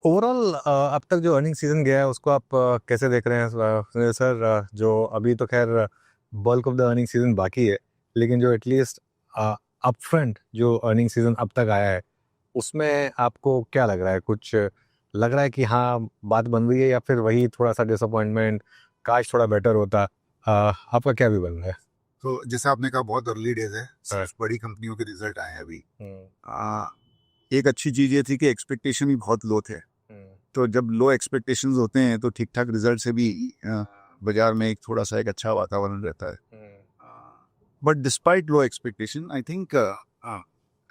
Overall अब तक जो अर्निंग सीजन गया है उसको आप कैसे देख रहे हैं सुनील सर? जो अभी तो खैर bulk of the earning season बाकी है, लेकिन जो एटलीस्ट अपफ्रंट जो अर्निंग सीजन अब तक आया है उसमें आपको क्या लग रहा है? कुछ लग रहा है कि हाँ बात बन रही है, या फिर वही थोड़ा सा डिसअपॉइंटमेंट, काश थोड़ा बेटर होता? आपका क्या भी बन रहा है? तो जैसे आपने कहा बहुत अर्ली डेज है, हाँ। सिर्फ बड़ी कंपनियों के रिजल्ट आए हैं अभी। हम्म। आ, एक अच्छी चीज ये थी कि एक्सपेक्टेशन ही बहुत लो थे। हम्म। तो जब लो एक्सपेक्टेशंस होते हैं तो ठीक ठाक रिजल्ट से भी बाजार में एक थोड़ा सा एक अच्छा वातावरण रहता है। But despite low expectation I think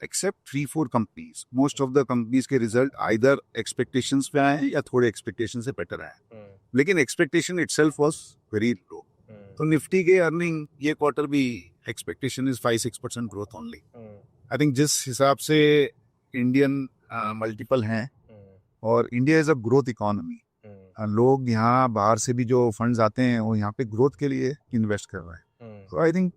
except 3-4 companies, most of the companies के रिजल्ट आइदर एक्सपेक्टेशंस पे आए हैं या थोड़े एक्सपेक्टेशन से बेटर आए हैं। लेकिन expectation itself was very low. तो निफ्टी के अर्निंग ये क्वार्टर भी expectation is 5-6% growth only. I think जिस हिसाब से इंडियन मल्टीपल हैं और India is a growth economy, लोग यहाँ बाहर से भी जो फंड्स आते हैं वो यहाँ पे ग्रोथ के लिए इन्वेस्ट कर रहे हैं। तो I think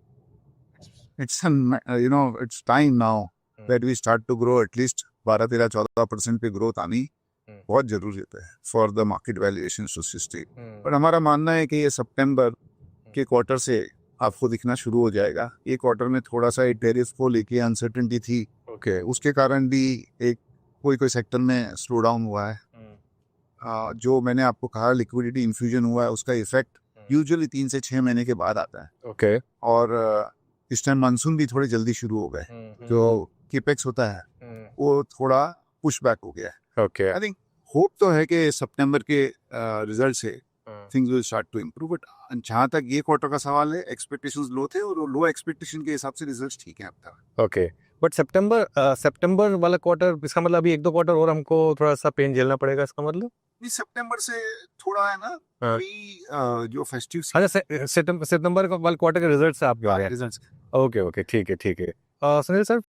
it's time now that we start to grow. At least 12-13-14% पे ग्रोथ आनी बहुत जरूरी होता है for the market valuation to sustain. पर हमारा मानना है कि ये सितंबर के क्वार्टर से आपको दिखना शुरू हो जाएगा। ये क्वार्टर में थोड़ा सा टेरिफ को लेके अनसर्टेनिटी थी, उसके कारण भी एक कोई सेक्टर में स्लो डाउन हुआ है। जो मैंने आपको कहा लिक्विडिटी इन्फ्यूजन हुआ है उसका इफेक्ट यूजुअली 3 से 6 महीने के बाद आता है। और इस टाइम मानसून भी थोड़े जल्दी शुरू हो गए। जो केपेक्स होता है वो थोड़ा पुश बैक हो गया है। आई थिंक होप तो है कि सितंबर के रिजल्ट से things will start to improve. But जहाँ तक ये क्वार्टर का सवाल है, एक्सपेक्टेशंस लो थे और लो एक्सपेक्टेशन के हिसाब से रिजल्ट्स ठीक है अब तक। ओके, बट सितंबर वाला क्वार्टर, इसका मतलब अभी 1-2 क्वार्टर और हमको थोड़ा सा पेन झेलना पड़ेगा, इसका मतलब? इस सितंबर से थोड़ा है ना, हाँ। अभी जो फेस्टिव अच्छा, सितंबर का वाला क्वार्टर के रिजल्ट से आप कह रहे हैं? रिजल्ट्स ओके ओके, ठीक है ठीक है। सुनील सर,